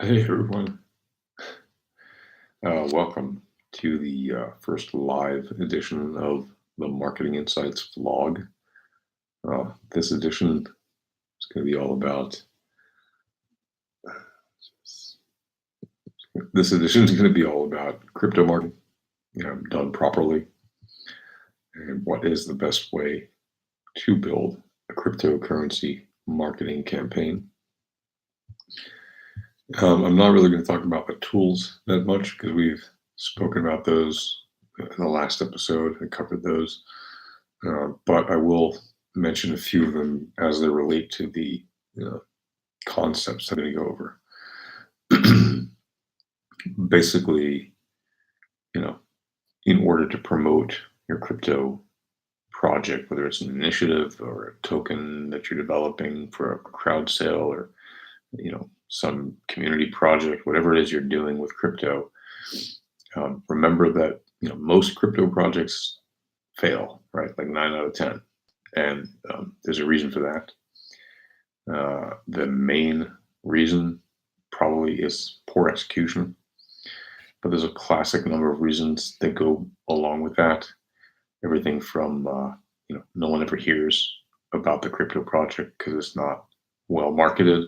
Hey everyone, welcome to the first live edition of the Marketing Insights vlog. This edition is going to be all about. This edition is going to be all about crypto marketing, done properly, and what is the best way to build a cryptocurrency marketing campaign. I'm not really going to talk about the tools that much because we've spoken about those in the last episode and covered those. But I will mention a few of them as they relate to the concepts I'm going to go over. Basically, in order to promote your crypto project, whether it's an initiative or a token that you're developing for a crowd sale or some community project, whatever it is you're doing with crypto, remember that most crypto projects fail, right? Like 9 out of 10. And there's a reason for that. The main reason probably is poor execution, but there's a classic number of reasons that go along with that. Everything from, no one ever hears about the crypto project because it's not well marketed.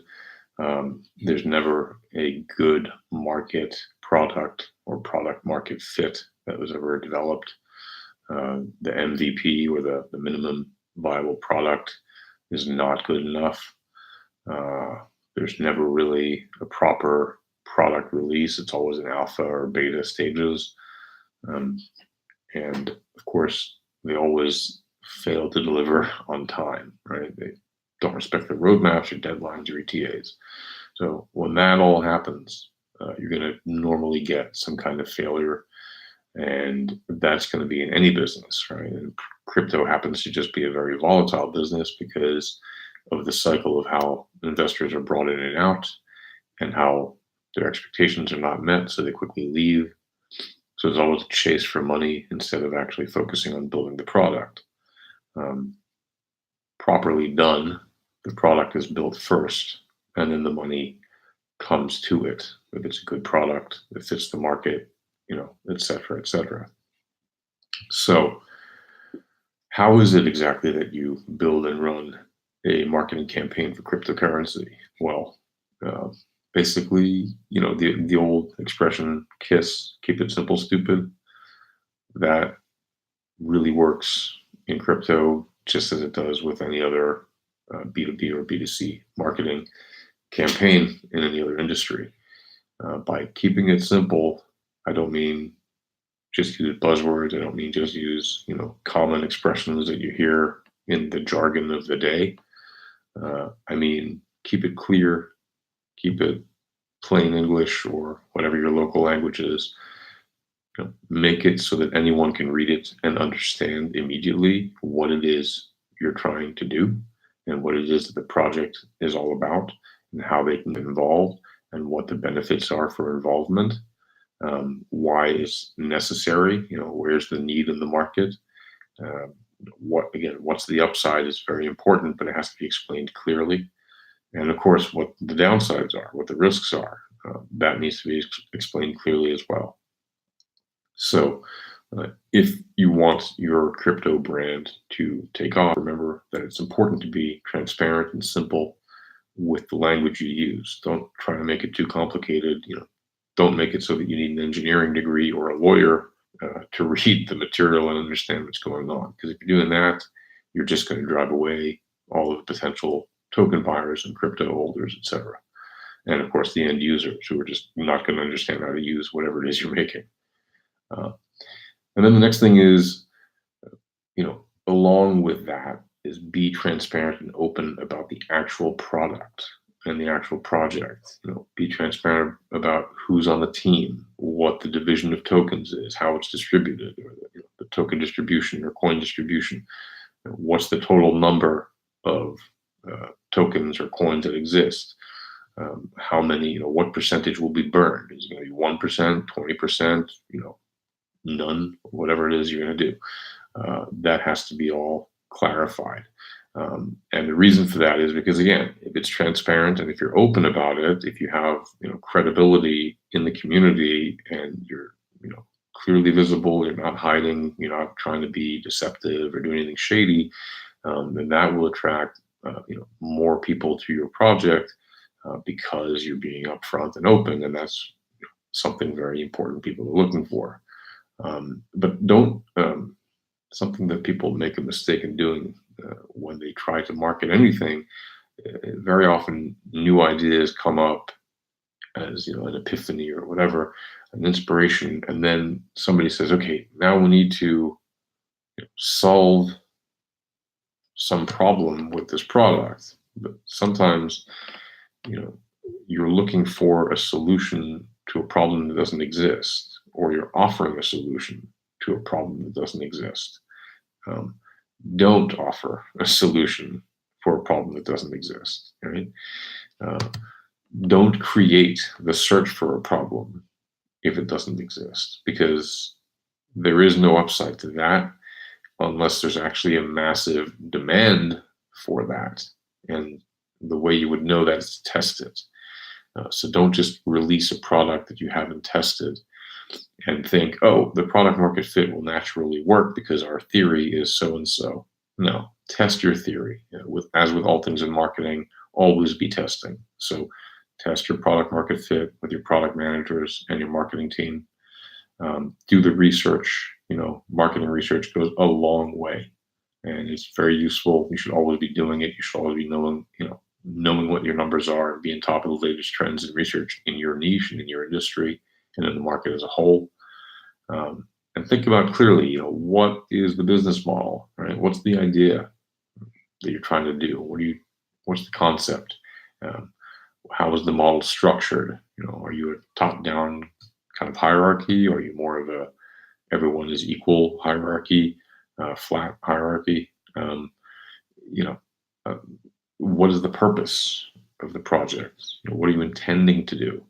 There's never a good market product or product market fit that was ever developed. The MVP or the minimum viable product is not good enough. There's never really a proper product release. It's always in alpha or beta stages. And of course, they always fail to deliver on time, right? They don't respect the roadmaps or deadlines or ETAs. So when that all happens, you're going to normally get some kind of failure. And that's going to be in any business, right? And crypto happens to just be a very volatile business because of the cycle of how investors are brought in and out and how their expectations are not met, so they quickly leave. So there's always a chase for money instead of actually focusing on building the product. Properly done, the product is built first, and then the money comes to it. If it's a good product that fits the market, et cetera, et cetera. So how is it exactly that you build and run a marketing campaign for cryptocurrency? Well, basically, the old expression, KISS, keep it simple, stupid, that really works in crypto just as it does with any other B2B or B2C marketing campaign in any other industry. By keeping it simple, I don't mean just use buzzwords. I don't mean just use, common expressions that you hear in the jargon of the day. I mean, keep it clear, keep it plain English or whatever your local language is. Make it so that anyone can read it and understand immediately what it is you're trying to do and what it is that the project is all about and how they can get involved and what the benefits are for involvement. Why it's necessary, where's the need in the market. What's the upside is very important, but it has to be explained clearly. And of course, what the downsides are, what the risks are, that needs to be explained clearly as well. So if you want your crypto brand to take off, remember that it's important to be transparent and simple with the language you use. Don't try to make it too complicated. Don't make it so that you need an engineering degree or a lawyer to read the material and understand what's going on. Because if you're doing that, you're just going to drive away all of the potential token buyers and crypto holders, etc. And of course, the end users who are just not going to understand how to use whatever it is you're making. And then the next thing is, along with that is be transparent and open about the actual product and the actual project. Be transparent about who's on the team, what the division of tokens is, how it's distributed, or the token distribution or coin distribution. What's the total number of tokens or coins that exist? How many, what percentage will be burned? Is it going to be 1%, 20%, none, whatever it is you're going to do? That has to be all clarified. And the reason for that is because, again, if it's transparent and if you're open about it, if you have credibility in the community and you're clearly visible, you're not hiding, you're not trying to be deceptive or do anything shady, then that will attract more people to your project because you're being upfront and open, and that's something very important people are looking for. But don't something that people make a mistake in doing when they try to market anything. Very often, new ideas come up as an epiphany or whatever, an inspiration, and then somebody says, "Okay, now we need to solve some problem with this product." But sometimes, you're looking for a solution to a problem that doesn't exist, or you're offering a solution to a problem that doesn't exist. Um, don't offer a solution for a problem that doesn't exist, right? Uh, don't create the search for a problem if it doesn't exist, because there is no upside to that unless there's actually a massive demand for that. And the way you would know that is to test it. So don't just release a product that you haven't tested and think, oh, the product market fit will naturally work because our theory is so and so. No, test your theory. As with all things in marketing, always be testing. So test your product market fit with your product managers and your marketing team. Do the research. Marketing research goes a long way, and it's very useful. You should always be doing it. You should always be knowing what your numbers are and being top of the latest trends and research in your niche and in your industry and in the market as a whole. And think about clearly, what is the business model, right? What's the idea that you're trying to do? What's the concept? How is the model structured? Are you a top-down kind of hierarchy, or are you more of a everyone is equal hierarchy, flat hierarchy? What is the purpose of the project? What are you intending to do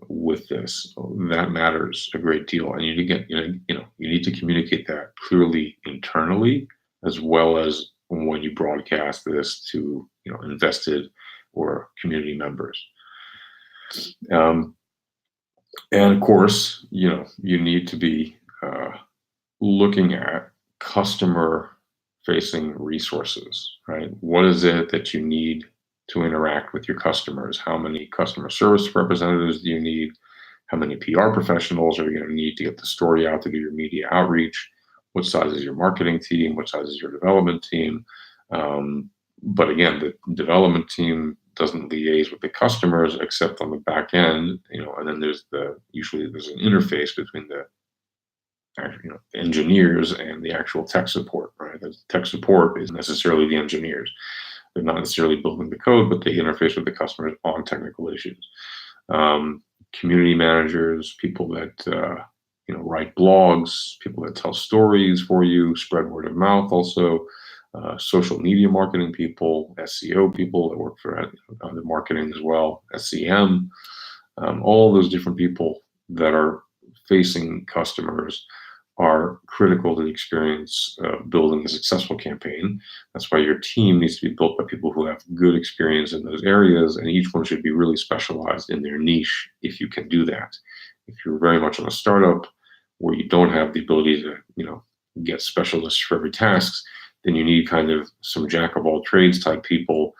with this? That matters a great deal, and you need to communicate that clearly internally, as well as when you broadcast this to invested or community members. And of course, you need to be looking at customer-facing resources, right? What is it that you need to interact with your customers? How many customer service representatives do you need? How many PR professionals are you going to need to get the story out, to do your media outreach? What size is your marketing team? What size is your development team? But again, the development team doesn't liaise with the customers except on the back end, and then usually there's an interface between the engineers and the actual tech support, right? The tech support isn't necessarily the engineers. They're not necessarily building the code, but they interface with the customers on technical issues. Community managers, people that write blogs, people that tell stories for you, spread word of mouth also. Social media marketing people, SEO people that work for the marketing as well, SEM, all those different people that are facing customers are critical to the experience of building a successful campaign. That's why your team needs to be built by people who have good experience in those areas, and each one should be really specialized in their niche if you can do that. If you're very much on a startup where you don't have the ability to, get specialists for every task, then you need kind of some jack of all trades type people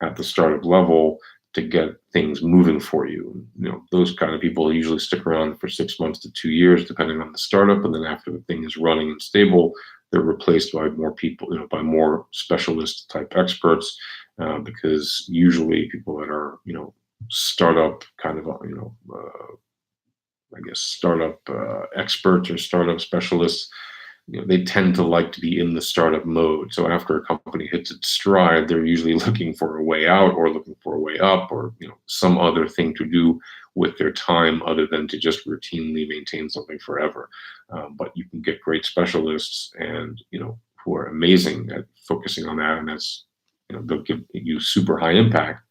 at the startup level to get things moving for you. Those kind of people usually stick around for 6 months to 2 years, depending on the startup. And then after the thing is running and stable, they're replaced by more people, by more specialist type experts, because usually people that are, startup kind of, startup experts or startup specialists, they tend to like to be in the startup mode. So after a company hits its stride, they're usually looking for a way out or looking for a way up, or some other thing to do with their time other than to just routinely maintain something forever. But you can get great specialists and who are amazing at focusing on that, and that's they'll give you super high impact.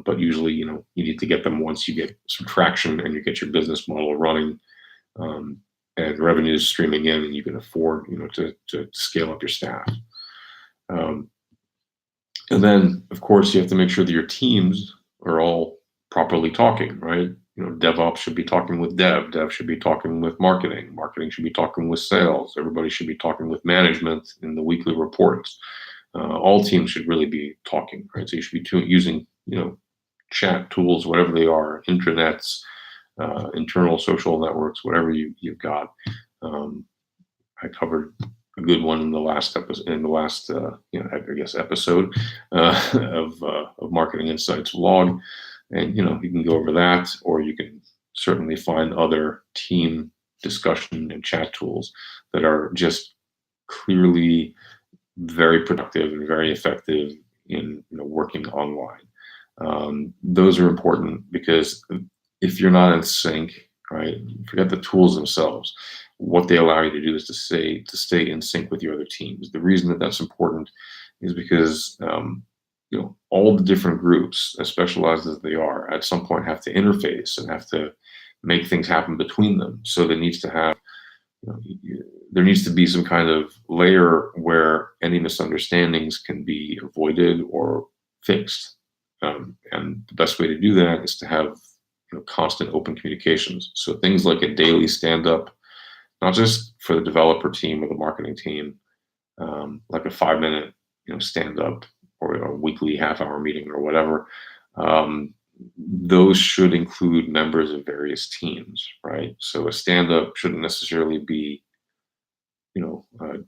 But usually you need to get them once you get some traction and you get your business model running. And revenues streaming in, and you can afford, to scale up your staff. And then, of course, you have to make sure that your teams are all properly talking, right? DevOps should be talking with dev should be talking with marketing should be talking with sales, everybody should be talking with management in the weekly reports. All teams should really be talking, right? So you should be using, chat tools, whatever they are, intranets, internal social networks, whatever you've got. I covered a good one in the last episode, I guess episode of Marketing Insights vlog, and you can go over that, or you can certainly find other team discussion and chat tools that are just clearly very productive and very effective in working online. Those are important because if you're not in sync, right? Forget the tools themselves. What they allow you to do is to stay in sync with your other teams. The reason that that's important is because all the different groups, as specialized as they are, at some point have to interface and have to make things happen between them. So there needs to have there needs to be some kind of layer where any misunderstandings can be avoided or fixed. And the best way to do that is to have constant open communications. So things like a daily stand-up, not just for the developer team or the marketing team, like a 5-minute stand-up or a weekly half-hour meeting or whatever. Those should include members of various teams, right? So a stand-up shouldn't necessarily be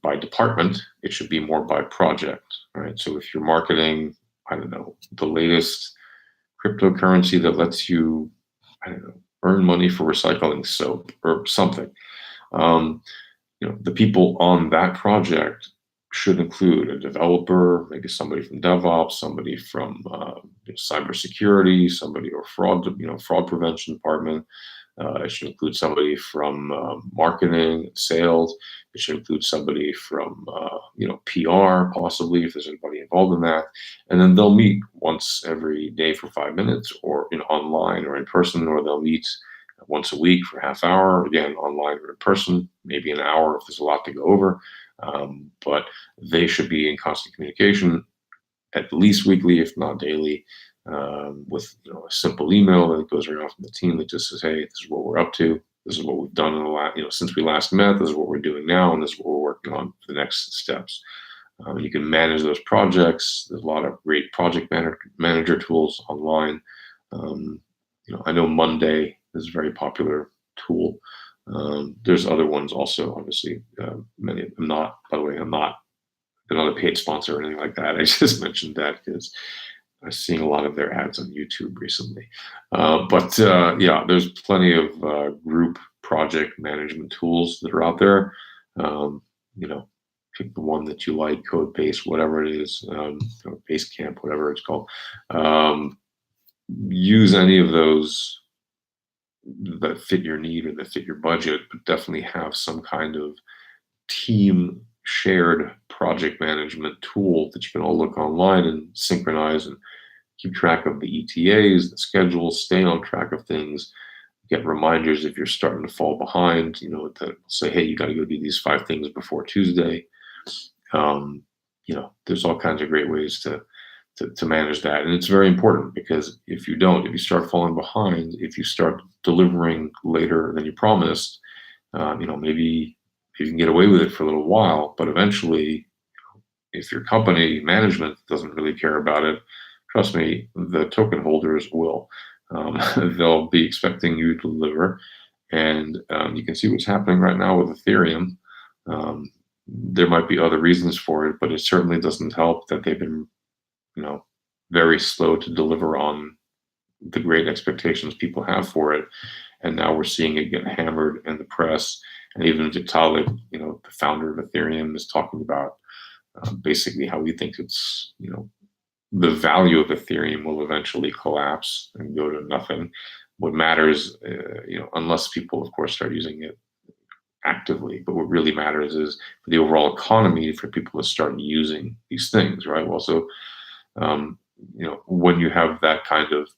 by department. It should be more by project, right? So if you're marketing, I don't know, the latest cryptocurrency that lets you, I don't know, earn money for recycling soap or something, the people on that project should include a developer, maybe somebody from DevOps, somebody from cybersecurity, somebody or fraud prevention department. It should include somebody from marketing, sales. It should include somebody from PR, possibly, if there's anybody involved in that. And then they'll meet once every day for 5 minutes, or online or in person, or they'll meet once a week for a half hour, again, online or in person, maybe an hour if there's a lot to go over. But they should be in constant communication, at least weekly, if not daily, with a simple email that goes around from the team that just says, "Hey, this is what we're up to. This is what we've done in the last, since we last met. This is what we're doing now, and this is what we're working on for the next steps." You can manage those projects. There's a lot of great project manager tools online. I know Monday is a very popular tool. There's other ones also, obviously. Many of them not. By the way, I'm not another paid sponsor or anything like that. I just mentioned that because I'm seeing a lot of their ads on YouTube recently. But there's plenty of group project management tools that are out there. Pick the one that you like, Codebase, whatever it is, or Basecamp, whatever it's called. Use any of those that fit your need or that fit your budget, but definitely have some kind of team shared project management tool that you can all look online and synchronize and keep track of the ETAs, the schedules, stay on track of things, get reminders if you're starting to fall behind, that say, "Hey, you got to go do these 5 things before Tuesday." There's all kinds of great ways to manage that. And it's very important, because if you start falling behind, if you start delivering later than you promised, maybe you can get away with it for a little while, but eventually, if your company management doesn't really care about it, trust me, the token holders will. They'll be expecting you to deliver. And you can see what's happening right now with Ethereum. There might be other reasons for it, but it certainly doesn't help that they've been very slow to deliver on the great expectations people have for it. And now we're seeing it get hammered in the press. And even Vitalik, the founder of Ethereum, is talking about basically how he thinks it's, the value of Ethereum will eventually collapse and go to nothing. What matters, unless people, of course, start using it actively, but what really matters is for the overall economy, for people to start using these things, right? Well, so, when you have that kind of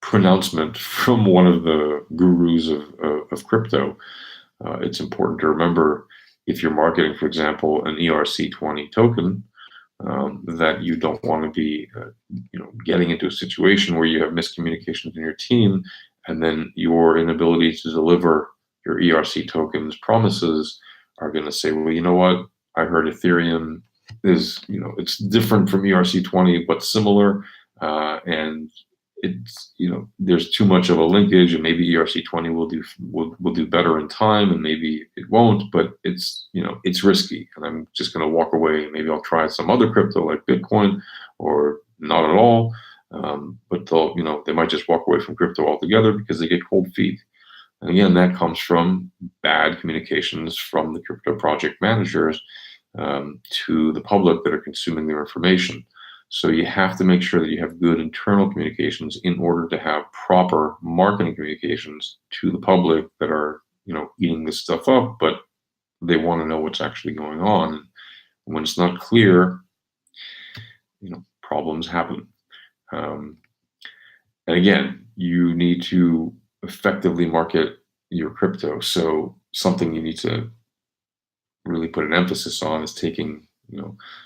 pronouncement from one of the gurus of crypto, it's important to remember, if you're marketing, for example, an ERC20 token, that you don't want to be, getting into a situation where you have miscommunications in your team, and then your inability to deliver your ERC tokens promises are going to say, well, you know what? I heard Ethereum is, it's different from ERC20, but similar, and it's, there's too much of a linkage, and maybe ERC20 will do better in time, and maybe it won't, but it's, it's risky, and I'm just going to walk away. Maybe I'll try some other crypto like Bitcoin, or not at all. But they might just walk away from crypto altogether because they get cold feet. And again, that comes from bad communications from the crypto project managers to the public that are consuming their information. So you have to make sure that you have good internal communications in order to have proper marketing communications to the public that are, eating this stuff up, but they want to know what's actually going on. And when it's not clear, problems happen. And again, you need to effectively market your crypto. So something you need to really put an emphasis on is taking,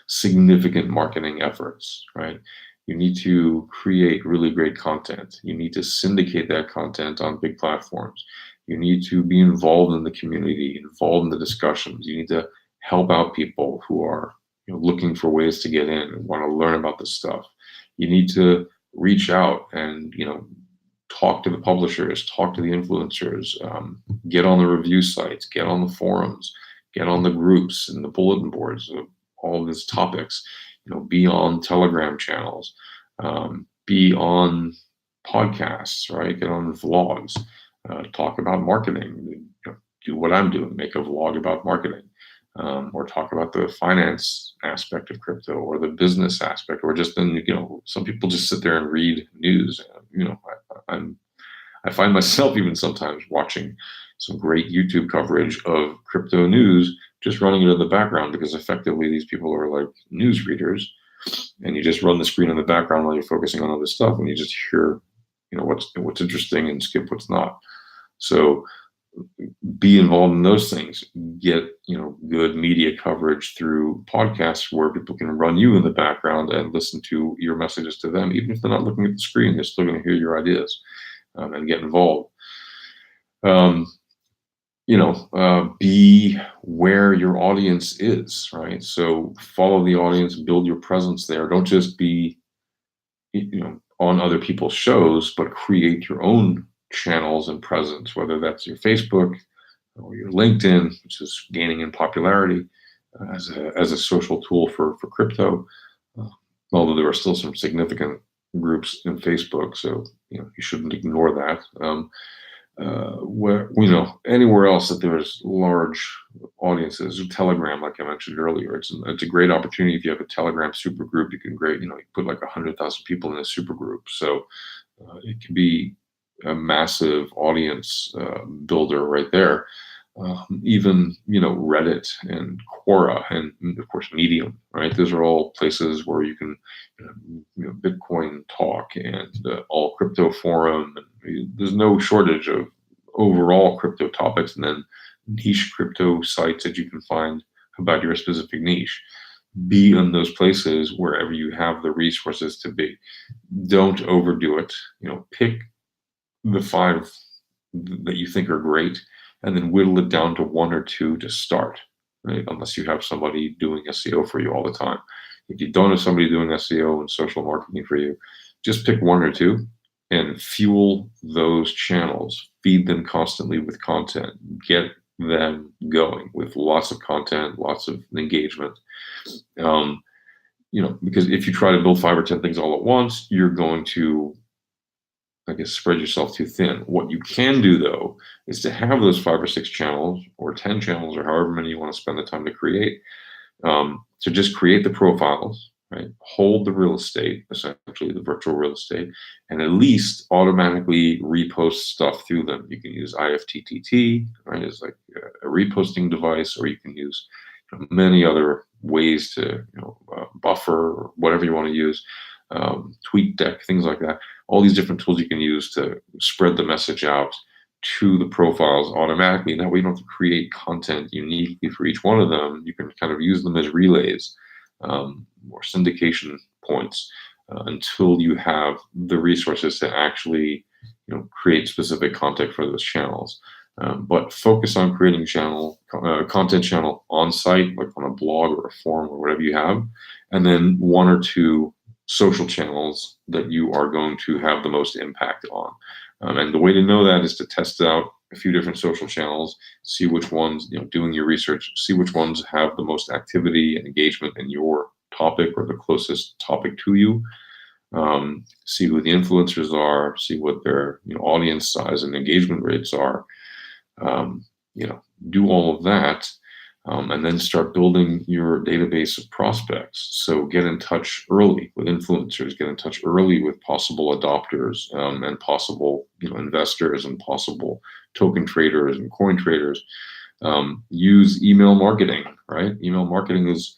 significant marketing efforts, right? You need to create really great content. You need to syndicate that content on big platforms. You need to be involved in the community, involved in the discussions. You need to help out people who are, looking for ways to get in and want to learn about this stuff. You need to reach out and, talk to the publishers, talk to the influencers, get on the review sites, get on the forums, get on the groups and the bulletin boards of all of these topics, be on Telegram channels, be on podcasts, right? Get on vlogs, talk about marketing, do what I'm doing, make a vlog about marketing, or talk about the finance aspect of crypto or the business aspect, or just then, some people just sit there and read news. I find myself even sometimes watching some great YouTube coverage of crypto news, just running it in the background, because effectively these people are like news readers, and you just run the screen in the background while you're focusing on other stuff, and you just hear, what's interesting and skip what's not. So be involved in those things. Get, good media coverage through podcasts where people can run you in the background and listen to your messages to them. Even if they're not looking at the screen, they're still going to hear your ideas, and get involved. Be where your audience is, right? So follow the audience, build your presence there. Don't just be, on other people's shows, but create your own channels and presence, whether that's your Facebook or your LinkedIn, which is gaining in popularity as a social tool for crypto. Although there are still some significant groups in Facebook, so you shouldn't ignore that. Where anywhere else that there's large audiences, Telegram, like I mentioned earlier, it's a great opportunity. If you have a Telegram super group, you can you put like 100,000 people in a super group, so it can be a massive audience builder right there. Even Reddit and Quora and of course Medium, right? Those are all places where you can Bitcoin talk and all crypto forum. And there's no shortage of overall crypto topics, and then niche crypto sites that you can find about your specific niche. Be in those places wherever you have the resources to be. Don't overdo it. Pick the 5 that you think are great, and then whittle it down to 1 or 2 to start, right? Unless you have somebody doing SEO for you all the time. If you don't have somebody doing SEO and social marketing for you, just pick 1 or 2 and fuel those channels. Feed them constantly with content. Get them going with lots of content, lots of engagement. Because if you try to build 5 or 10 things all at once, you're going to, spread yourself too thin. What you can do, though, is to have those 5 or 6 channels or 10 channels or however many you want to spend the time to create. To just create the profiles, right? Hold the real estate, essentially the virtual real estate, and at least automatically repost stuff through them. You can use IFTTT, right, as like a reposting device, or you can use many other ways to buffer or whatever you want to use, TweetDeck, things like that. All these different tools you can use to spread the message out to the profiles automatically. And that way you don't have to create content uniquely for each one of them. You can kind of use them as relays or syndication points until you have the resources to actually create specific content for those channels. But focus on creating content channel on site, like on a blog or a forum or whatever you have, and then 1 or 2 social channels that you are going to have the most impact on. And the way to know that is to test out a few different social channels, see which ones, doing your research, see which ones have the most activity and engagement in your topic or the closest topic to you. See who the influencers are, see what their audience size and engagement rates are. Do all of that, and then start building your database of prospects. So get in touch early with influencers, get in touch early with possible adopters, and possible investors and possible token traders and coin traders. Use email marketing, right? Email marketing is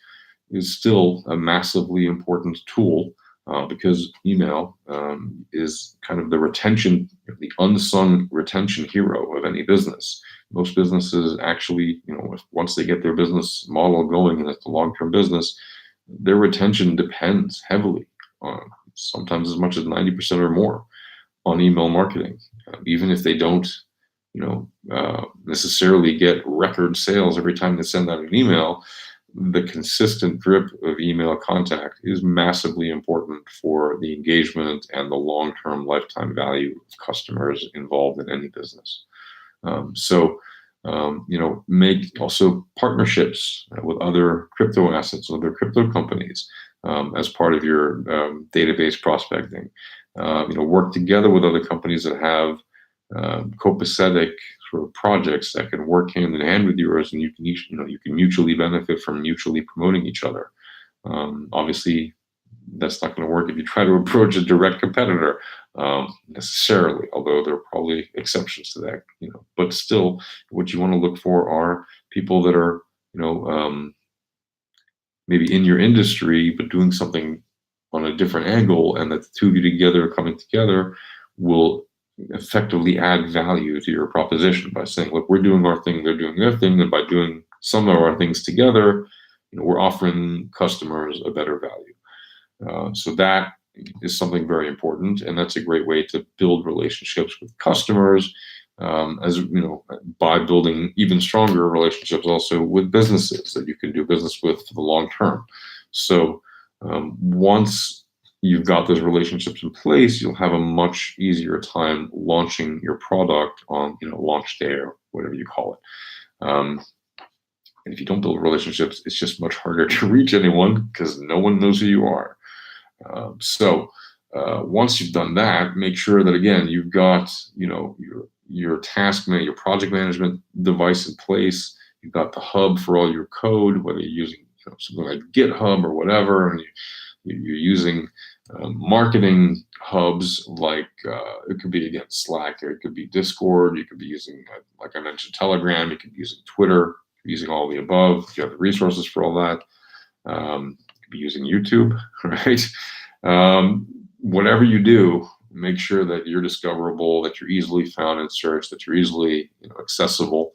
still a massively important tool. Because email is kind of the unsung retention hero of any business. Most businesses actually, once they get their business model going and it's a long-term business, their retention depends heavily on, sometimes as much as 90% or more, on email marketing. Even if they don't, necessarily get record sales every time they send out an email, the consistent drip of email contact is massively important for the engagement and the long-term lifetime value of customers involved in any business. Make also partnerships with other crypto assets, other crypto companies as part of your database prospecting. Work together with other companies that have copacetic sort of projects that can work hand in hand with yours, and you can mutually benefit from mutually promoting each other. Obviously, that's not going to work if you try to approach a direct competitor necessarily, although there are probably exceptions to that. But still, what you want to look for are people that are maybe in your industry but doing something on a different angle, and that the two of you together coming together will effectively add value to your proposition by saying, look, we're doing our thing, they're doing their thing, and by doing some of our things together, we're offering customers a better value. So that is something very important, and that's a great way to build relationships with customers, by building even stronger relationships also with businesses that you can do business with for the long term. So once you've got those relationships in place, you'll have a much easier time launching your product on launch day or whatever you call it. And if you don't build relationships, it's just much harder to reach anyone because no one knows who you are. Once you've done that, make sure that again you've got your your project management device in place. You've got the hub for all your code, whether you're using something like GitHub or whatever, and you're using marketing hubs like it could be again Slack, or it could be Discord. You could be using, like I mentioned, Telegram. You could be using Twitter. Using all the above. You have the resources for all that. You could be using YouTube, right? Whatever you do, make sure that you're discoverable, that you're easily found in search, that you're easily accessible.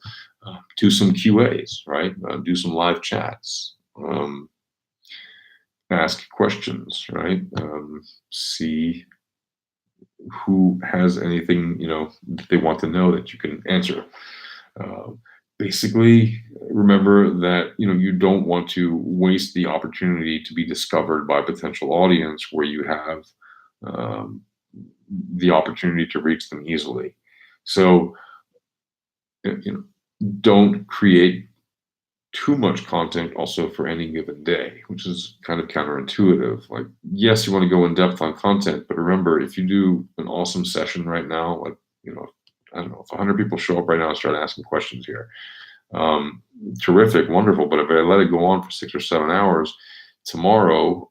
Do some QAs, right? Do some live chats. Ask questions, right? See who has anything that they want to know that you can answer. Basically, remember that you don't want to waste the opportunity to be discovered by a potential audience where you have the opportunity to reach them easily. So don't create too much content also for any given day, which is kind of counterintuitive. Like, yes, you want to go in depth on content, but remember, if you do an awesome session right now, like I don't know, if 100 people show up right now and start asking questions here, terrific, wonderful. But if I let it go on for 6 or 7 hours, tomorrow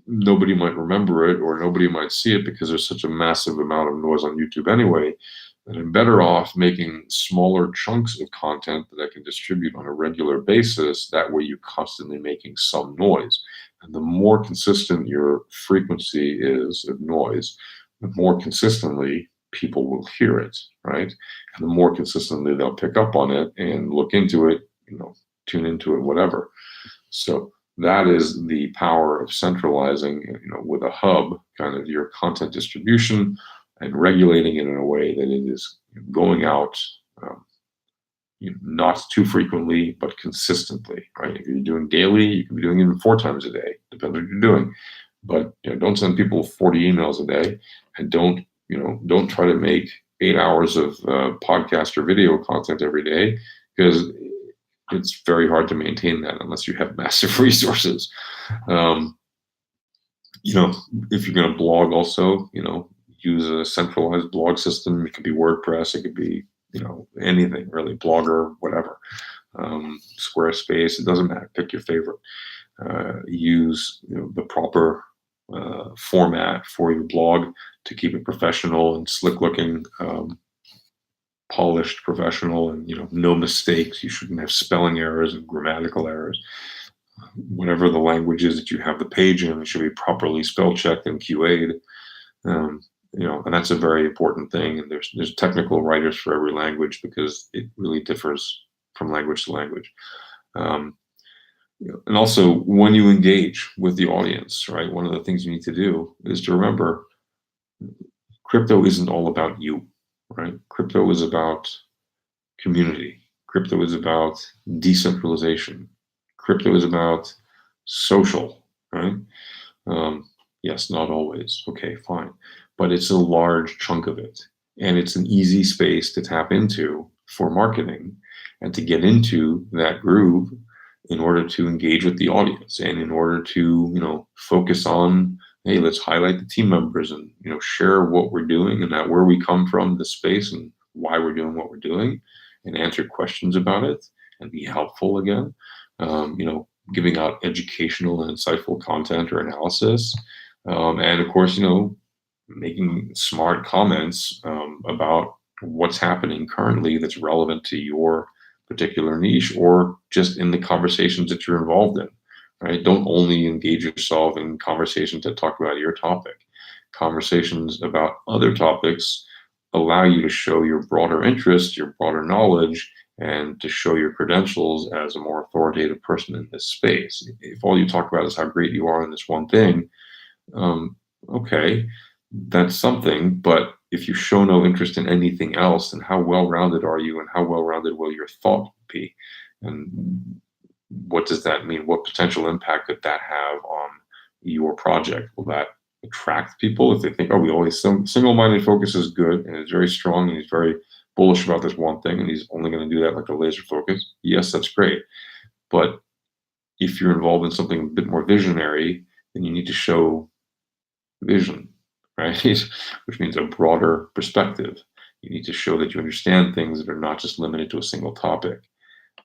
nobody might remember it, or nobody might see it because there's such a massive amount of noise on YouTube anyway. And I'm better off making smaller chunks of content that I can distribute on a regular basis. That way you're constantly making some noise. And the more consistent your frequency is of noise, the more consistently people will hear it, right? And the more consistently they'll pick up on it and look into it, tune into it, whatever. So that is the power of centralizing, with a hub, kind of your content distribution and regulating it in a way that it is going out um, not too frequently, but consistently, right? If you're doing daily, you can be doing even 4 times a day, depends what you're doing. But don't send people 40 emails a day, and don't try to make 8 hours of podcast or video content every day, because it's very hard to maintain that unless you have massive resources. Um, if you're going to blog, also, use a centralized blog system. It could be WordPress, it could be anything really, Blogger, whatever, Squarespace. It doesn't matter. Pick your favorite. Use the proper format for your blog to keep it professional and slick looking, polished, professional, and no mistakes. You shouldn't have spelling errors and grammatical errors. Whatever the language is that you have the page in, it should be properly spell checked and QA'd. And that's a very important thing. And there's technical writers for every language, because it really differs from language to language. And also, when you engage with the audience, right, one of the things you need to do is to remember, crypto isn't all about you, right? Crypto is about community. Crypto is about decentralization. Crypto is about social, right? Yes, not always. Okay, fine. But it's a large chunk of it. And it's an easy space to tap into for marketing and to get into that groove in order to engage with the audience, and in order to, focus on, hey, let's highlight the team members and, share what we're doing and that where we come from, the space, and why we're doing what we're doing, and answer questions about it and be helpful again. Giving out educational and insightful content or analysis. And of course, making smart comments about what's happening currently that's relevant to your particular niche, or just in the conversations that you're involved in, right? Don't only engage yourself in conversations that talk about your topic. Conversations about other topics allow you to show your broader interest, your broader knowledge, and to show your credentials as a more authoritative person in this space. If all you talk about is how great you are in this one thing, okay, that's something. But if you show no interest in anything else, then how well-rounded are you, and how well-rounded will your thought be? And what does that mean? What potential impact could that have on your project? Will that attract people if they think, oh, we always single-minded focus is good and it's very strong and he's very bullish about this one thing and he's only going to do that like a laser focus? Yes, that's great. But if you're involved in something a bit more visionary, then you need to show vision, right? Which means a broader perspective. You need to show that you understand things that are not just limited to a single topic,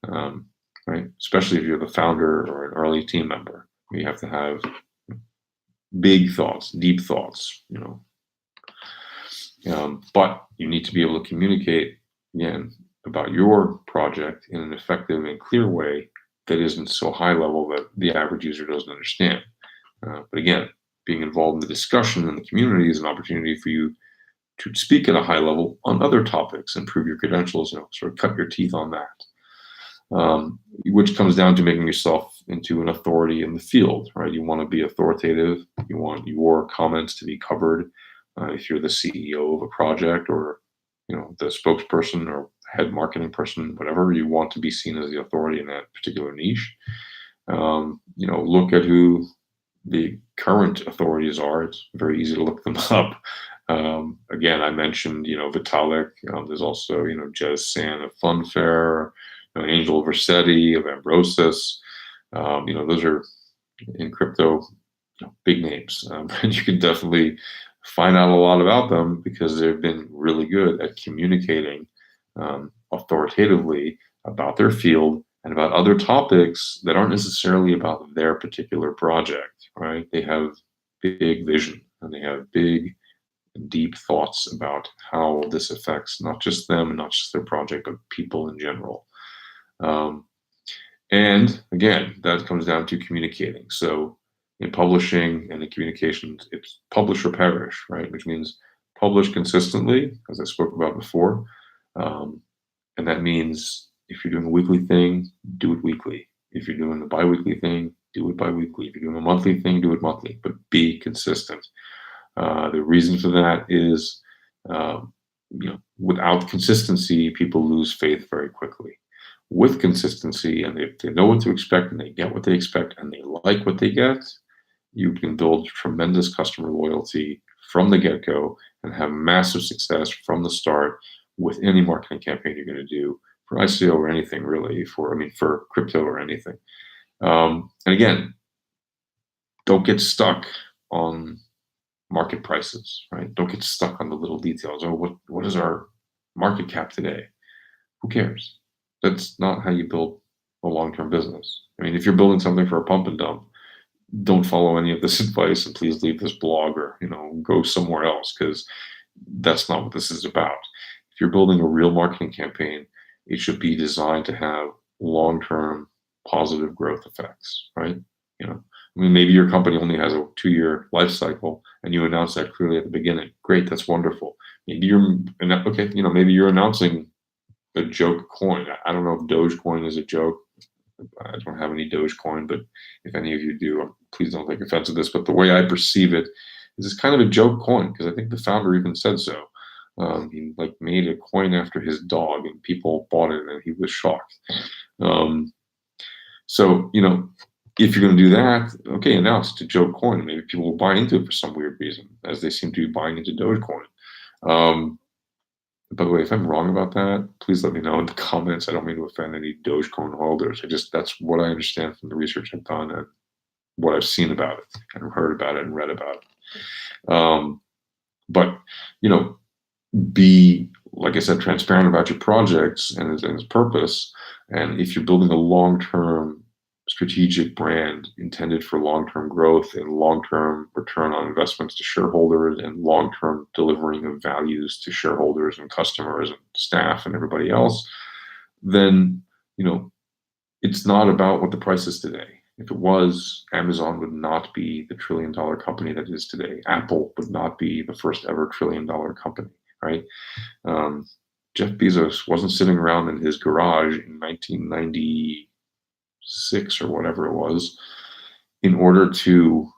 right? Especially if you're the founder or an early team member. You have to have big thoughts, deep thoughts, but you need to be able to communicate, again, about your project in an effective and clear way that isn't so high level that the average user doesn't understand. But again, being involved in the discussion in the community is an opportunity for you to speak at a high level on other topics and prove your credentials, sort of cut your teeth on that, which comes down to making yourself into an authority in the field, right? You want to be authoritative. You want your comments to be covered. If you're the CEO of a project, or the spokesperson or head marketing person, whatever, you want to be seen as the authority in that particular niche. Look at who the current authorities are. It's very easy to look them up. Again, I mentioned, Vitalik. There's also, Jez San of Funfair, Angel Versetti of Ambrosis. Those are in crypto, big names. And you can definitely find out a lot about them because they've been really good at communicating authoritatively about their field and about other topics that aren't necessarily about their particular project, right? They have big vision and they have big, deep thoughts about how this affects not just them and not just their project, but people in general. And again, that comes down to communicating. So in publishing and in communications, it's publish or perish, right? Which means publish consistently, as I spoke about before. And that means if you're doing a weekly thing, do it weekly. If you're doing a bi-weekly thing, Do it bi-weekly. If you're doing a monthly thing, do it monthly, but be consistent. The reason for that is, without consistency, people lose faith very quickly. With consistency, and if they know what to expect and they get what they expect and they like what they get, you can build tremendous customer loyalty from the get-go and have massive success from the start with any marketing campaign you're going to do for ICO or anything really, for crypto or anything. And again, don't get stuck on market prices, right? Don't get stuck on the little details. Oh, what is our market cap today? Who cares? That's not how you build a long-term business. I mean, if you're building something for a pump and dump, don't follow any of this advice and please leave this blog or, go somewhere else, because that's not what this is about. If you're building a real marketing campaign, it should be designed to have long-term positive growth effects, right? Maybe your company only has a 2-year life cycle and you announce that clearly at the beginning. Great, that's wonderful. Maybe you're announcing a joke coin. I don't know if Dogecoin is a joke. I don't have any Dogecoin, but if any of you do, please don't take offense to this. But the way I perceive it is it's kind of a joke coin, because I think the founder even said so. He made a coin after his dog, and people bought it, and he was shocked. So if you're going to do that, okay, announce it's a joke coin. Maybe people will buy into it for some weird reason, as they seem to be buying into Dogecoin. By the way, if I'm wrong about that, please let me know in the comments. I don't mean to offend any Dogecoin holders. That's what I understand from the research I've done and what I've seen about it and heard about it and read about it. But be, like I said, transparent about your projects and its purpose. And if you're building a long-term strategic brand intended for long-term growth and long-term return on investments to shareholders and long-term delivering of values to shareholders and customers and staff and everybody else, then it's not about what the price is today. If it was, Amazon would not be the trillion-dollar company that it is today. Apple would not be the first ever trillion-dollar company, right? Jeff Bezos wasn't sitting around in his garage in 1996 or whatever it was in order to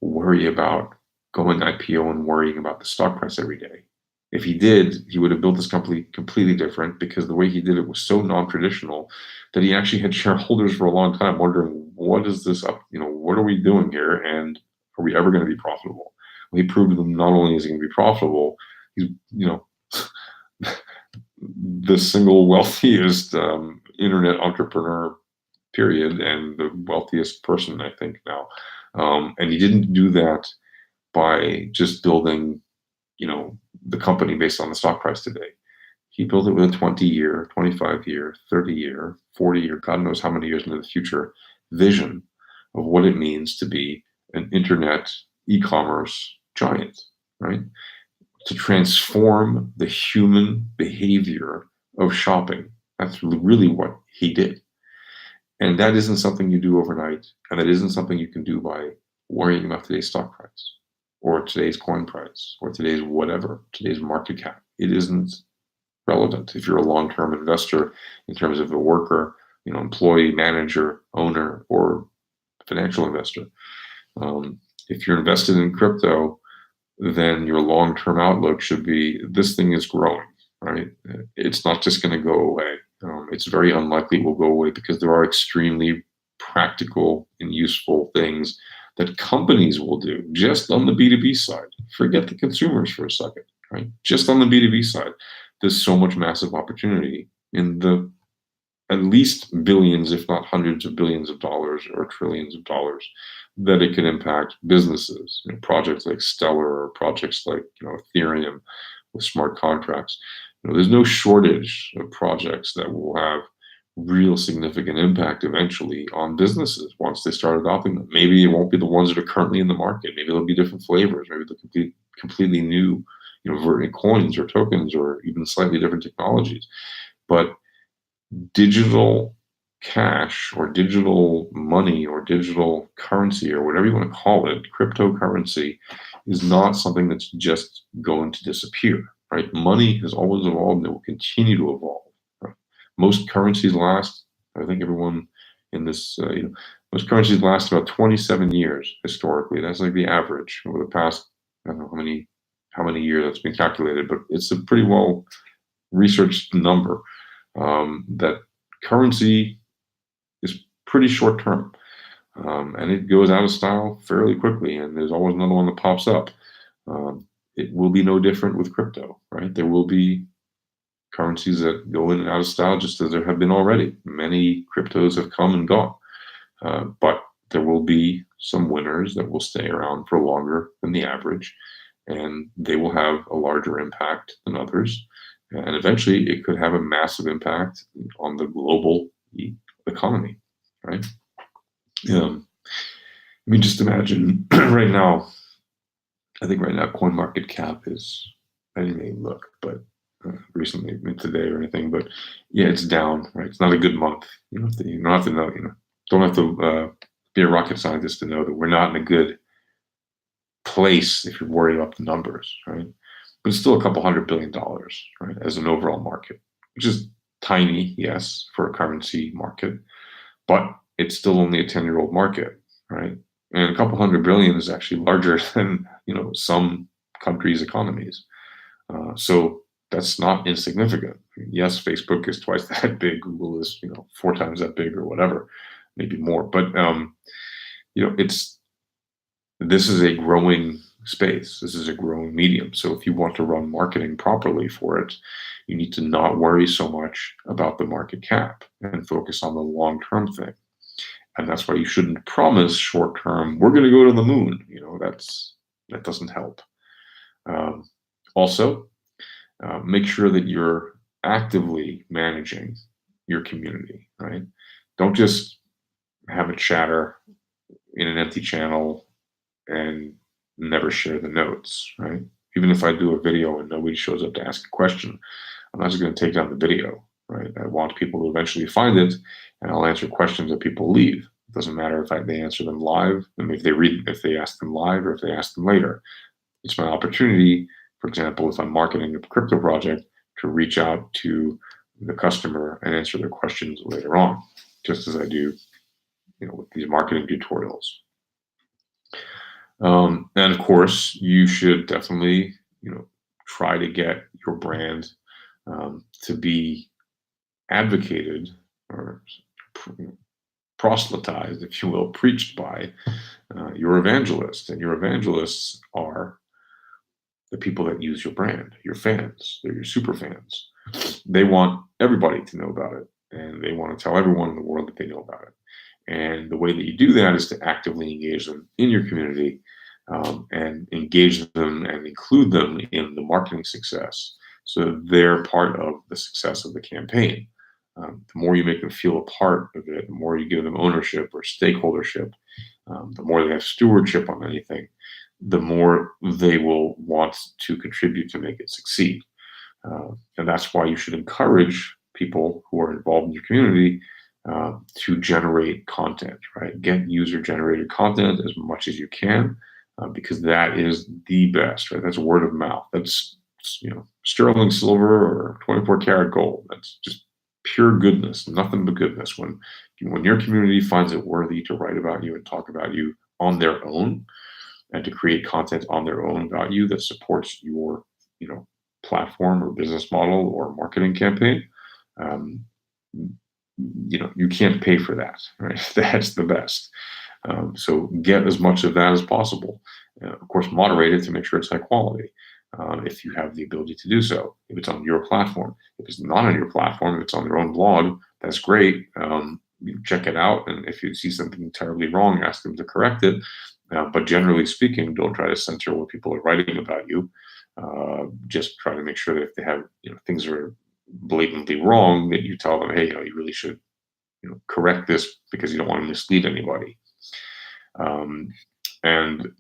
worry about going IPO and worrying about the stock price every day. If he did, he would have built this company completely different, because the way he did it was so non-traditional that he actually had shareholders for a long time wondering, what is this up? What are we doing here? And are we ever going to be profitable? Well, he proved to them not only is he going to be profitable, he's, the single wealthiest internet entrepreneur, period, and the wealthiest person, I think, now. And he didn't do that by just building, the company based on the stock price today. He built it with a 20-year, 25-year, 30-year, 40-year, God knows how many years into the future vision of what it means to be an internet e-commerce giant, right? To transform the human behavior of shopping. That's really what he did. And that isn't something you do overnight, and that isn't something you can do by worrying about today's stock price or today's coin price or today's whatever, today's market cap. It isn't relevant if you're a long-term investor in terms of a worker, employee, manager, owner, or financial investor. If you're invested in crypto, then your long-term outlook should be, this thing is growing, right? It's not just going to go away. It's very unlikely it will go away, because there are extremely practical and useful things that companies will do just on the B2B side. Forget the consumers for a second, right? Just on the B2B side, there's so much massive opportunity in the at least billions, if not hundreds of billions of dollars or trillions of dollars, that it can impact businesses. Projects like Stellar, or projects like Ethereum with smart contracts. There's no shortage of projects that will have real significant impact eventually on businesses once they start adopting them. Maybe it won't be the ones that are currently in the market. Maybe there'll be different flavors. Maybe they'll be completely new, coins or tokens, or even slightly different technologies. But digital cash or digital money or digital currency or whatever you want to call it, cryptocurrency, is not something that's just going to disappear, right? Money has always evolved and it will continue to evolve. Right? Most currencies last, I think everyone in this. Most currencies last about 27 years historically. That's like the average over the past. I don't know how many years that's been calculated, but it's a pretty well researched number. That currency is pretty short term, and it goes out of style fairly quickly, and there's always another one that pops up. It will be no different with crypto, right? There will be currencies that go in and out of style just as there have been already. Many cryptos have come and gone, but there will be some winners that will stay around for longer than the average, and they will have a larger impact than others. And eventually it could have a massive impact on the global economy, right? I mean, just imagine right now, I think right now CoinMarketCap is, I didn't even look, but recently, today or anything, but yeah, it's down, right? It's not a good month. You don't have to know, don't have to be a rocket scientist to know that we're not in a good place if you're worried about the numbers, right? But it's still a couple $100 billion, right, as an overall market, which is tiny, yes, for a currency market, but it's still only a 10-year-old market, right? And a couple $100 billion is actually larger than some countries' economies. So that's not insignificant. Yes, Facebook is twice that big. Google is 4 times that big, or whatever, maybe more. But this is a growing space. This is a growing medium. So if you want to run marketing properly for it, you need to not worry so much about the market cap and focus on the long-term thing. And that's why you shouldn't promise short-term, we're going to go to the moon. That doesn't help. Also, make sure that you're actively managing your community, right? Don't just have a chatter in an empty channel and never share the notes, right? Even if I do a video and nobody shows up to ask a question, I'm not just going to take down the video, right? I want people to eventually find it, and I'll answer questions that people leave. It doesn't matter if they answer them live, and if they ask them live, or if they ask them later. It's my opportunity, for example, if I'm marketing a crypto project, to reach out to the customer and answer their questions later on, just as I do, with these marketing tutorials. And of course, you should definitely, try to get your brand to be advocated or proselytized, if you will, preached by your evangelists. And your evangelists are the people that use your brand, your fans. They're your super fans. They want everybody to know about it, and they want to tell everyone in the world that they know about it. And the way that you do that is to actively engage them in your community, and engage them and include them in the marketing success, so they're part of the success of the campaign. The more you make them feel a part of it, the more you give them ownership or stakeholdership, the more they have stewardship on anything, the more they will want to contribute to make it succeed. And that's why you should encourage people who are involved in your community to generate content, right? Get user-generated content as much as you can, because that is the best, right? That's word of mouth. That's sterling silver or 24 karat gold. That's just pure goodness, nothing but goodness. When your community finds it worthy to write about you and talk about you on their own, and to create content on their own about you that supports your platform or business model or marketing campaign, you can't pay for that, right? That's the best. So get as much of that as possible. Of course, moderate it to make sure it's high quality, if you have the ability to do so, if it's on your platform. If it's not on your platform, if it's on their own blog, that's great. You check it out, and if you see something terribly wrong, ask them to correct it. But generally speaking, don't try to censor what people are writing about you. Just try to make sure that if they have things that are blatantly wrong, that you tell them, hey, you really should correct this, because you don't want to mislead anybody. And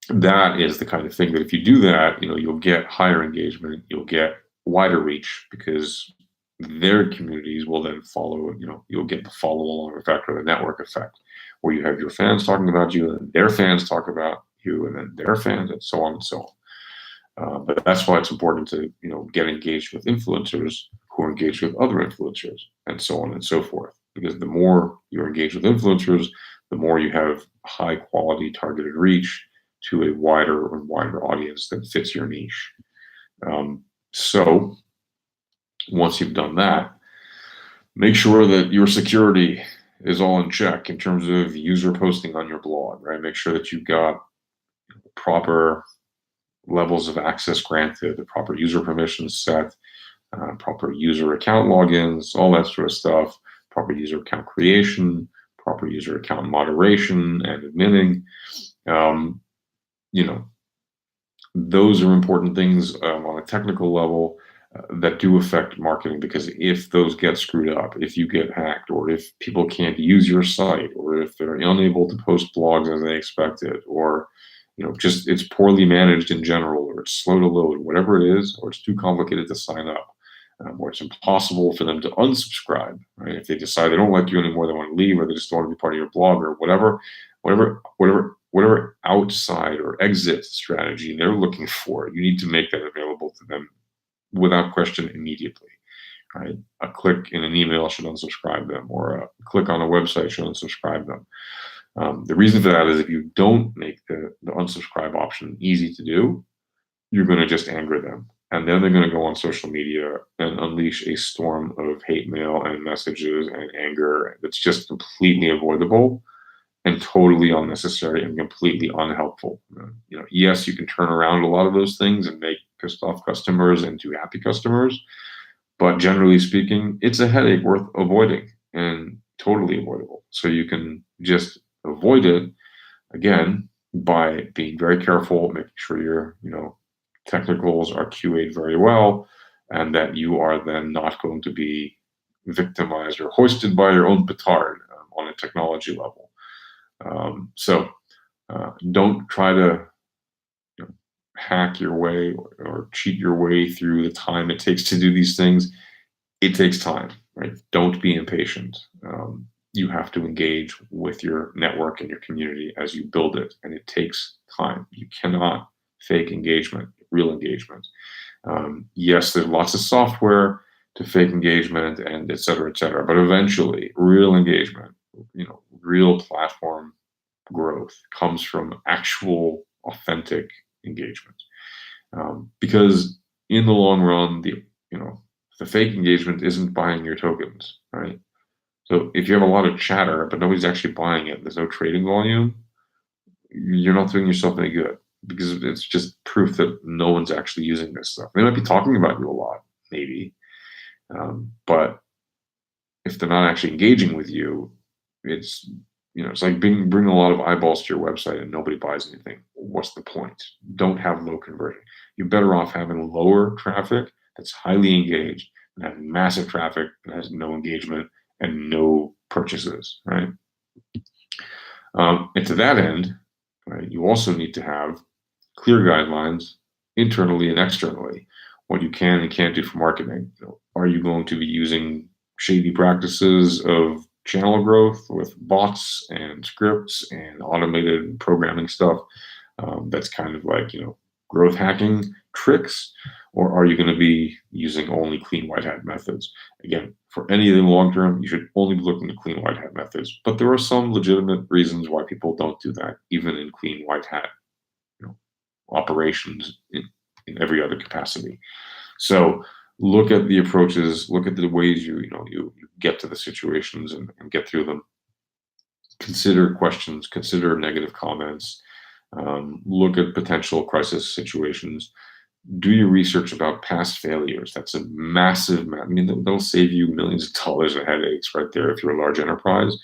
that is the kind of thing that if you do that, you'll get higher engagement, you'll get wider reach, because their communities will then follow. You'll get the follow along effect, or the network effect, where you have your fans talking about you, and their fans talk about you, and then their fans, and so on and so on. But that's why it's important to get engaged with influencers who are engaged with other influencers, and so on and so forth. because the more you engage with influencers, the more you have high quality targeted reach to a wider and wider audience that fits your niche. So once you've done that, make sure that your security is all in check in terms of user posting on your blog, right? Make sure that you've got proper levels of access granted, the proper user permissions set, proper user account logins, all that sort of stuff, proper user account creation, proper user account moderation and admitting. Those are important things on a technical level that do affect marketing, because if those get screwed up, if you get hacked, or if people can't use your site, or if they're unable to post blogs as they expected, or just it's poorly managed in general, or it's slow to load, whatever it is, or it's too complicated to sign up, or it's impossible for them to unsubscribe, right? If they decide they don't like you anymore, they want to leave, or they just don't want to be part of your blog, or whatever outside or exit strategy they're looking for, you need to make that available to them without question immediately, right? A click in an email should unsubscribe them, or a click on a website should unsubscribe them. The reason for that is if you don't make the unsubscribe option easy to do, you're going to just anger them. And then they're going to go on social media and unleash a storm of hate mail and messages and anger that's just completely avoidable and totally unnecessary and completely unhelpful. Yes, you can turn around a lot of those things and make pissed off customers into happy customers, but generally speaking, it's a headache worth avoiding and totally avoidable. So you can just avoid it, again, by being very careful, making sure your technicals are QA'd very well, and that you are then not going to be victimized or hoisted by your own petard on a technology level. So don't try to hack your way or cheat your way through the time it takes to do these things. It takes time, right? Don't be impatient. You have to engage with your network and your community as you build it, and it takes time. You cannot fake engagement, real engagement. Yes, there's lots of software to fake engagement and et cetera, but eventually real engagement, real platform growth comes from actual authentic engagement. Because in the long run, the fake engagement isn't buying your tokens, right? So if you have a lot of chatter, but nobody's actually buying it, there's no trading volume, you're not doing yourself any good, because it's just proof that no one's actually using this stuff. They might be talking about you a lot, maybe, but if they're not actually engaging with you, it's like bring a lot of eyeballs to your website and nobody buys anything. What's the point? Don't have low conversion. You're better off having lower traffic that's highly engaged and having massive traffic that has no engagement and no purchases, right? And to that end, right, you also need to have clear guidelines internally and externally, what you can and can't do for marketing. Are you going to be using shady practices of channel growth with bots and scripts and automated programming stuff that's kind of like growth hacking tricks, or are you going to be using only clean white hat methods? Again, for anything long term, you should only be looking at clean white hat methods, but there are some legitimate reasons why people don't do that, even in clean white hat operations in every other capacity. So look at the approaches, look at the ways you get to the situations and get through them. Consider questions, consider negative comments, look at potential crisis situations. Do your research about past failures. That's a massive, they'll save you millions of dollars of headaches right there if you're a large enterprise.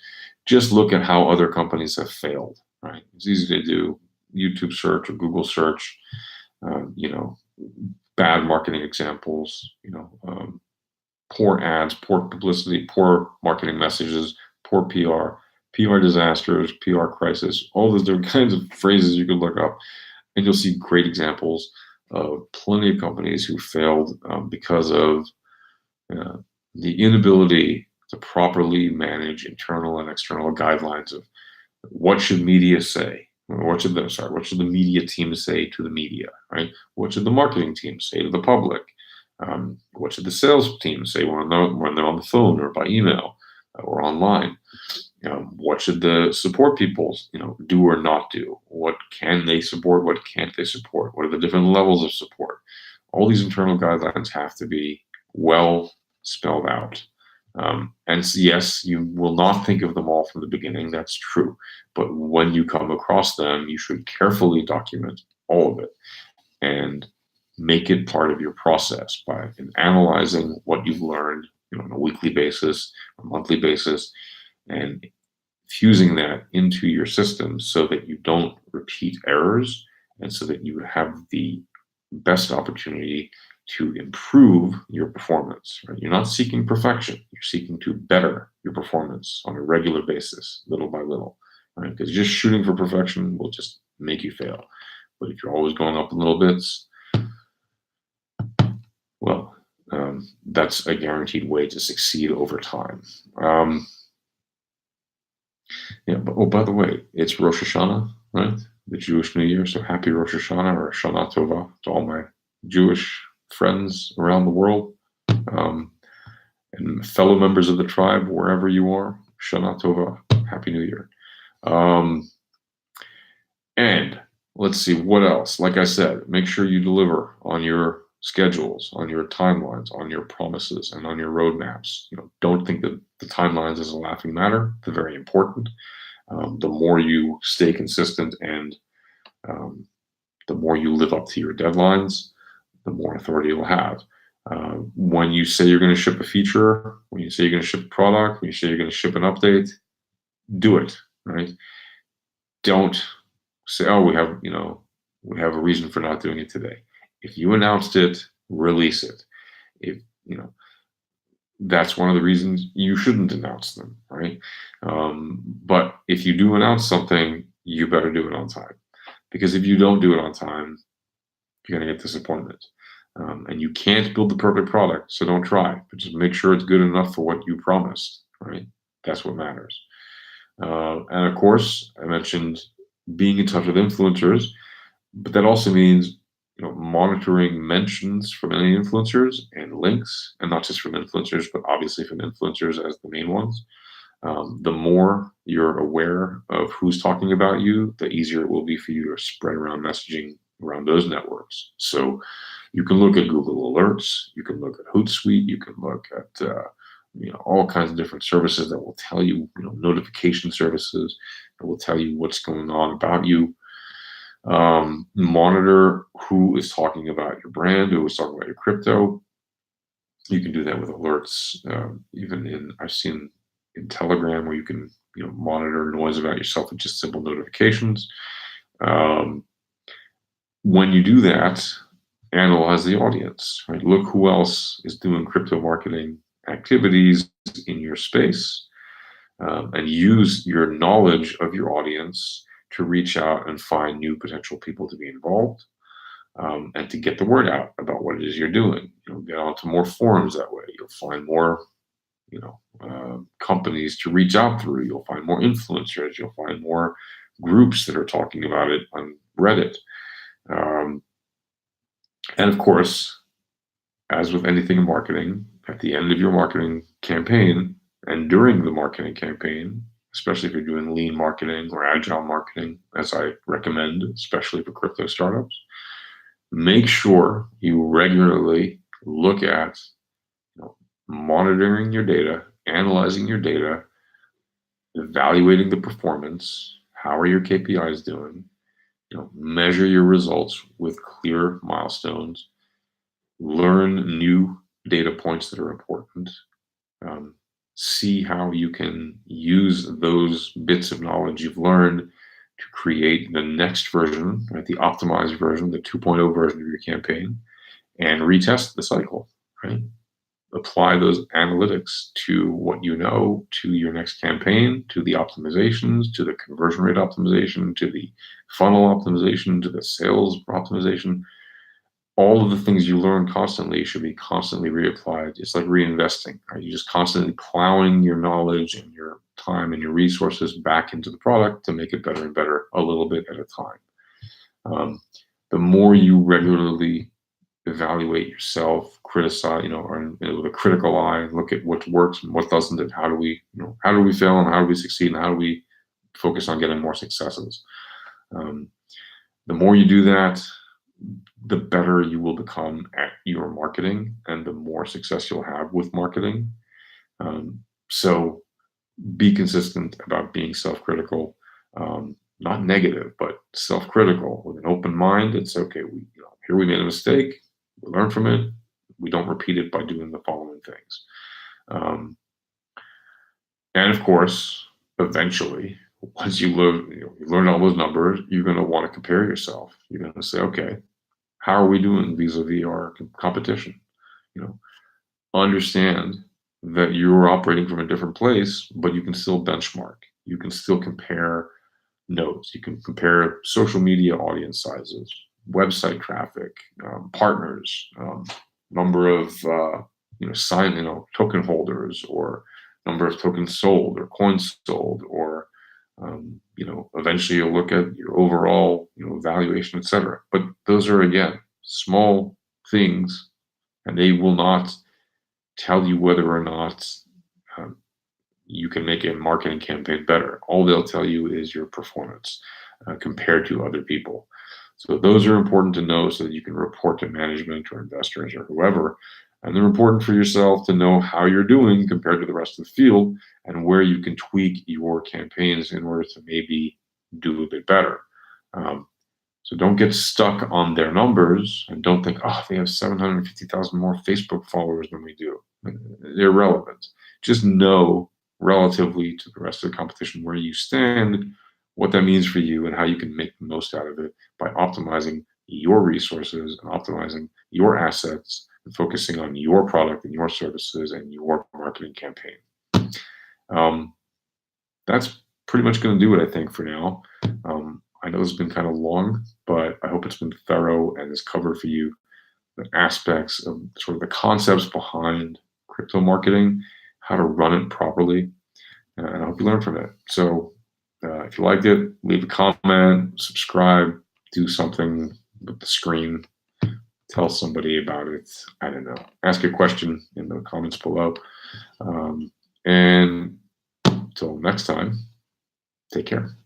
Just look at how other companies have failed, right? It's easy to do. YouTube search or Google search, bad marketing examples, poor ads, poor publicity, poor marketing messages, poor PR disasters, PR crisis, all those different kinds of phrases you could look up, and you'll see great examples of plenty of companies who failed because of the inability to properly manage internal and external guidelines of what should media say. What should the media team say to the media, right? What should the marketing team say to the public? What should the sales team say when they're on the phone or by email? or online. What should the support people, do or not do? What can they support? What can't they support? What are the different levels of support? All these internal guidelines have to be well spelled out. And yes, you will not think of them all from the beginning. That's true. But when you come across them, you should carefully document all of it and make it part of your process by analyzing what you've learned, on a weekly basis, a monthly basis, and fusing that into your system so that you don't repeat errors and so that you have the best opportunity to improve your performance. Right? You're not seeking perfection. You're seeking to better your performance on a regular basis, little by little. Right? Because just shooting for perfection will just make you fail. But if you're always going up in little bits, well, that's a guaranteed way to succeed over time. Yeah, but by the way, it's Rosh Hashanah, right? The Jewish New Year. So happy Rosh Hashanah or Shana Tova to all my Jewish friends around the world, and fellow members of the tribe, wherever you are. Shana Tova, Happy New Year. And let's see, what else? Like I said, make sure you deliver on your schedules, on your timelines, on your promises, and on your roadmaps. Don't think that the timelines is a laughing matter. They're very important. The more you stay consistent and the more you live up to your deadlines, the more authority you'll have. When you say you're going to ship a feature, when you say you're going to ship a product, when you say you're going to ship an update, do it, right? Don't say, oh, we have a reason for not doing it today. If you announced it, release it. If that's one of the reasons you shouldn't announce them, right? But if you do announce something, you better do it on time. Because if you don't do it on time, you're going to get disappointment. And you can't build the perfect product, so don't try. But just make sure it's good enough for what you promised, right? That's what matters. And of course, I mentioned being in touch with influencers, but that also means monitoring mentions from any influencers and links, and not just from influencers, but obviously from influencers as the main ones. The more you're aware of who's talking about you, the easier it will be for you to spread around messaging around those networks. So you can look at Google Alerts, you can look at Hootsuite, you can look at all kinds of different services that will tell you, notification services that will tell you what's going on about you. Monitor who is talking about your brand, who is talking about your crypto. You can do that with alerts. I've seen in Telegram where you can monitor noise about yourself with just simple notifications. When you do that, analyze the audience. Right? Look who else is doing crypto marketing activities in your space, and use your knowledge of your audience to reach out and find new potential people to be involved, and to get the word out about what it is you're doing. Get onto more forums that way. You'll find more, companies to reach out through. You'll find more influencers. You'll find more groups that are talking about it on Reddit. And of course, as with anything in marketing, at the end of your marketing campaign and during the marketing campaign, especially if you're doing lean marketing or agile marketing, as I recommend, especially for crypto startups, make sure you regularly look at monitoring your data, analyzing your data, evaluating the performance. How are your KPIs doing? Measure your results with clear milestones. Learn new data points that are important. See how you can use those bits of knowledge you've learned to create the next version, right, the optimized version, the 2.0 version of your campaign, and retest the cycle, right? Apply those analytics to what you know, to your next campaign, to the optimizations, to the conversion rate optimization, to the funnel optimization, to the sales optimization. All of the things you learn constantly should be constantly reapplied. It's like reinvesting, right? You're just constantly plowing your knowledge and your time and your resources back into the product to make it better and better a little bit at a time. The more you regularly evaluate yourself, criticize, or with a critical eye, look at what works and what doesn't, and how do we fail and how do we succeed and how do we focus on getting more successes. The more you do that, the better you will become at your marketing and the more success you'll have with marketing. So be consistent about being self-critical, not negative, but self-critical with an open mind. It's okay. Here we made a mistake. We learn from it. We don't repeat it by doing the following things. And of course, eventually, once you learn all those numbers, you're going to want to compare yourself. You're going to say, okay, how are we doing vis-a-vis our competition? Understand that you're operating from a different place, but you can still benchmark. You can still compare nodes. You can compare social media audience sizes, website traffic, partners, number of token holders, or number of tokens sold or coins sold, or eventually you'll look at your overall valuation, etc. But those are, again, small things, and they will not tell you whether or not you can make a marketing campaign better. All they'll tell you is your performance compared to other people. So those are important to know so that you can report to management or investors or whoever. And they're important for yourself to know how you're doing compared to the rest of the field and where you can tweak your campaigns in order to maybe do a bit better. So don't get stuck on their numbers and don't think, oh, they have 750,000 more Facebook followers than we do. They're irrelevant. Just know relatively to the rest of the competition where you stand, what that means for you, and how you can make the most out of it by optimizing your resources and optimizing your assets and focusing on your product and your services and your marketing campaign. That's pretty much going to do it, I think, for now. I know this has been kind of long, but I hope it's been thorough and has covered for you the aspects of sort of the concepts behind crypto marketing, how to run it properly, and I hope you learned from it. So if you liked it, leave a comment, subscribe, do something with the screen, tell somebody about it. I don't know. Ask a question in the comments below. And until next time, take care.